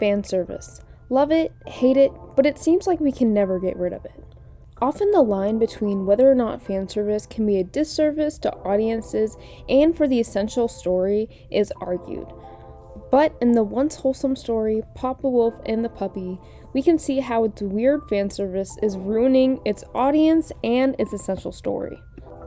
Fanservice. Love it, hate it, but it seems like we can never get rid of it. Often the line between whether or not fanservice can be a disservice to audiences and for the essential story is argued. But in the once wholesome story, Papa Wolf and the Puppy, we can see how its weird fanservice is ruining its audience and its essential story.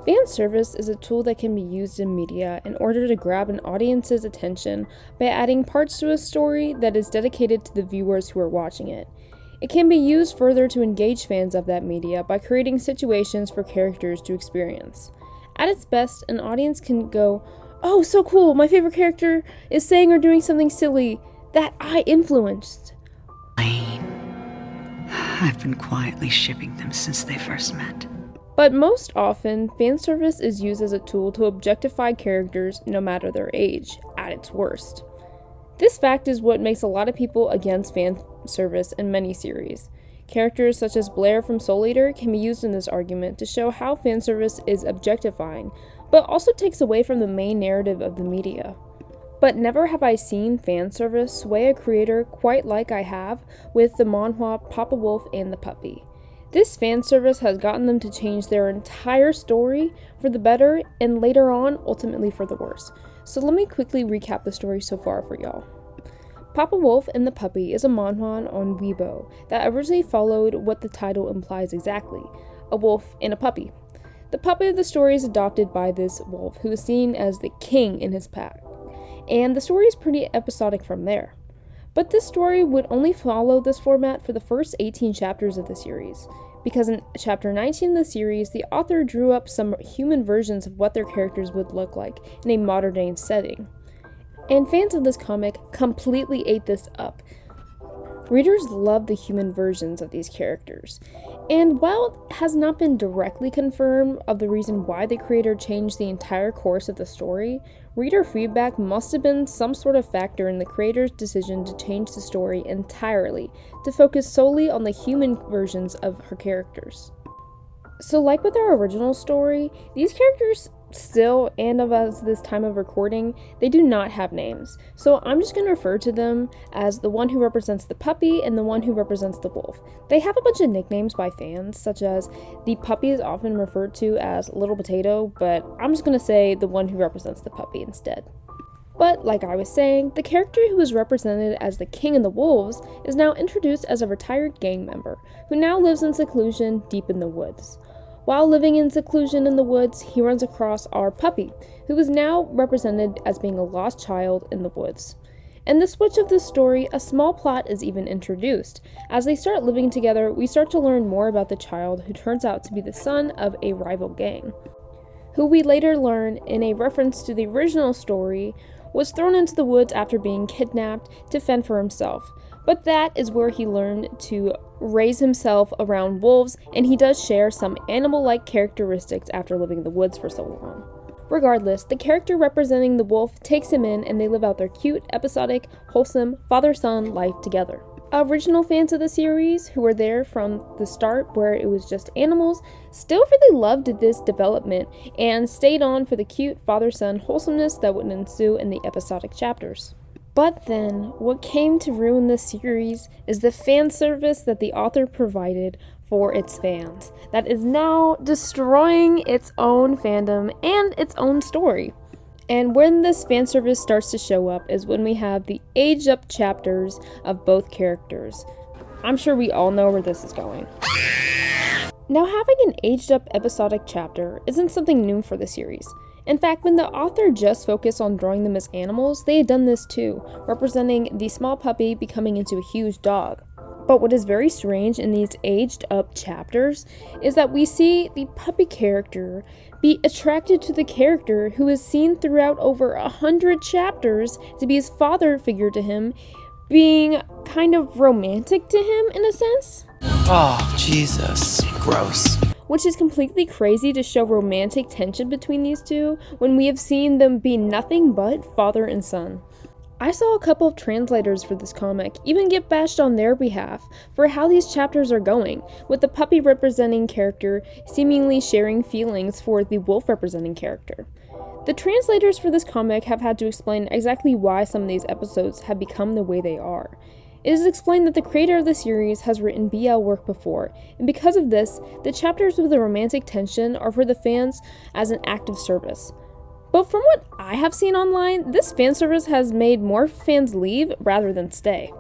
Fanservice is a tool that can be used in media in order to grab an audience's attention by adding parts to a story that is dedicated to the viewers who are watching it. It can be used further to engage fans of that media by creating situations for characters to experience. At its best, an audience can go, "Oh, so cool, my favorite character is saying or doing something silly that I influenced." I've been quietly shipping them since they first met. But most often, fanservice is used as a tool to objectify characters no matter their age, at its worst. This fact is what makes a lot of people against fanservice in many series. Characters such as Blair from Soul Eater can be used in this argument to show how fanservice is objectifying, but also takes away from the main narrative of the media. But never have I seen fanservice sway a creator quite like I have with the manhwa Papa Wolf and the Puppy. This fanservice has gotten them to change their entire story for the better and later on, ultimately for the worse. So let me quickly recap the story so far for y'all. Papa Wolf and the Puppy is a manhwa on Weibo that originally followed what the title implies exactly, a wolf and a puppy. The puppy of the story is adopted by this wolf who is seen as the king in his pack, and the story is pretty episodic from there. But this story would only follow this format for the first 18 chapters of the series, because in chapter 19 of the series, the author drew up some human versions of what their characters would look like in a modern day setting. And fans of this comic completely ate this up. Readers love the human versions of these characters, and while it has not been directly confirmed of the reason why the creator changed the entire course of the story, reader feedback must have been some sort of factor in the creator's decision to change the story entirely, to focus solely on the human versions of her characters. So like with our original story, these characters still, and as this time of recording, they do not have names. So I'm just going to refer to them as the one who represents the puppy and the one who represents the wolf. They have a bunch of nicknames by fans, such as the puppy is often referred to as Little Potato, but I'm just going to say the one who represents the puppy instead. But like I was saying, the character who is represented as the King of the Wolves is now introduced as a retired gang member who now lives in seclusion deep in the woods. While living in seclusion in the woods, he runs across our puppy, who is now represented as being a lost child in the woods. In the switch of this story, a small plot is even introduced. As they start living together, we start to learn more about the child who turns out to be the son of a rival gang, who we later learn, in a reference to the original story, was thrown into the woods after being kidnapped to fend for himself. But that is where he learned to raise himself around wolves, and he does share some animal-like characteristics after living in the woods for so long. Regardless, the character representing the wolf takes him in and they live out their cute, episodic, wholesome, father-son life together. Original fans of the series, who were there from the start where it was just animals, still really loved this development and stayed on for the cute father-son wholesomeness that would ensue in the episodic chapters. But then, what came to ruin this series is the fan service that the author provided for its fans, that is now destroying its own fandom and its own story. And when this fan service starts to show up is when we have the aged up chapters of both characters. I'm sure we all know where this is going. Now, having an aged up episodic chapter isn't something new for the series. In fact, when the author just focused on drawing them as animals, they had done this too, representing the small puppy becoming into a huge dog. But what is very strange in these aged up chapters is that we see the puppy character be attracted to the character who is seen throughout over 100 chapters to be his father figure to him, being kind of romantic to him in a sense. Oh, Jesus. Gross. Which is completely crazy to show romantic tension between these two when we have seen them be nothing but father and son. I saw a couple of translators for this comic even get bashed on their behalf for how these chapters are going, with the puppy representing character seemingly sharing feelings for the wolf representing character. The translators for this comic have had to explain exactly why some of these episodes have become the way they are. It is explained that the creator of the series has written BL work before, and because of this, the chapters with the romantic tension are for the fans as an act of service. But from what I have seen online, this fan service has made more fans leave rather than stay.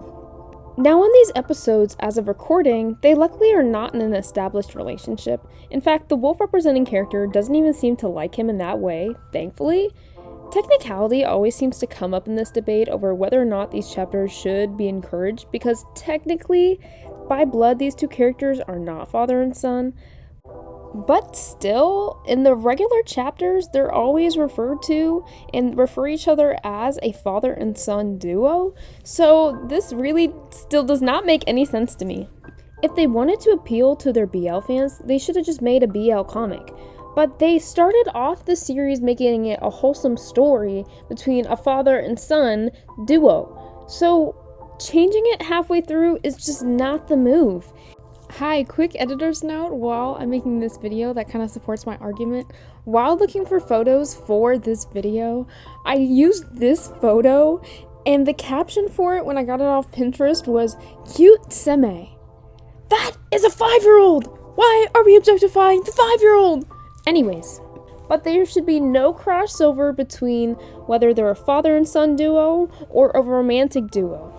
Now in these episodes, as of recording, they luckily are not in an established relationship. In fact, the wolf representing character doesn't even seem to like him in that way, thankfully. Technicality always seems to come up in this debate over whether or not these chapters should be encouraged, because technically, by blood, these two characters are not father and son. But still, in the regular chapters, they're always referred to and refer each other as a father and son duo, so this really still does not make any sense to me. If they wanted to appeal to their BL fans, they should have just made a BL comic. But they started off the series making it a wholesome story between a father and son duo, so changing it halfway through is just not the move. Hi, quick editor's note while I'm making this video that kind of supports my argument. While looking for photos for this video, I used this photo, and the caption for it when I got it off Pinterest was, "Cute seme." That is a 5-year-old! Why are we objectifying the 5-year-old? Anyways, but there should be no crossover between whether they're a father and son duo or a romantic duo.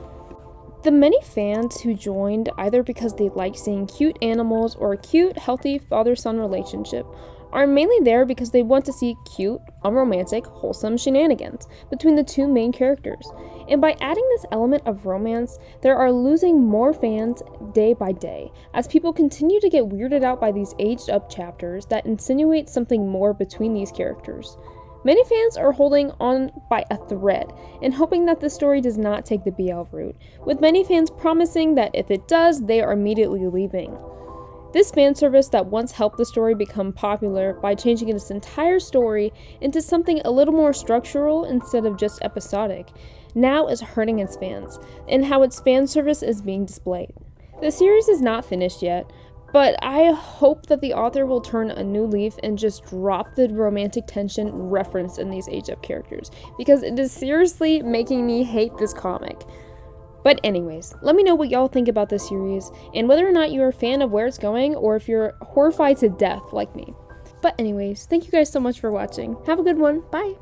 The many fans who joined either because they like seeing cute animals or a cute, healthy father-son relationship are mainly there because they want to see cute, unromantic, wholesome shenanigans between the two main characters. And by adding this element of romance, they are losing more fans day by day, as people continue to get weirded out by these aged-up chapters that insinuate something more between these characters. Many fans are holding on by a thread and hoping that the story does not take the BL route, with many fans promising that if it does, they are immediately leaving. This fan service that once helped the story become popular by changing its entire story into something a little more structural instead of just episodic, now is hurting its fans, and how its fan service is being displayed. The series is not finished yet, but I hope that the author will turn a new leaf and just drop the romantic tension referenced in these age-up characters, because it is seriously making me hate this comic. But anyways, let me know what y'all think about this series, and whether or not you're a fan of where it's going, or if you're horrified to death like me. But anyways, thank you guys so much for watching. Have a good one. Bye!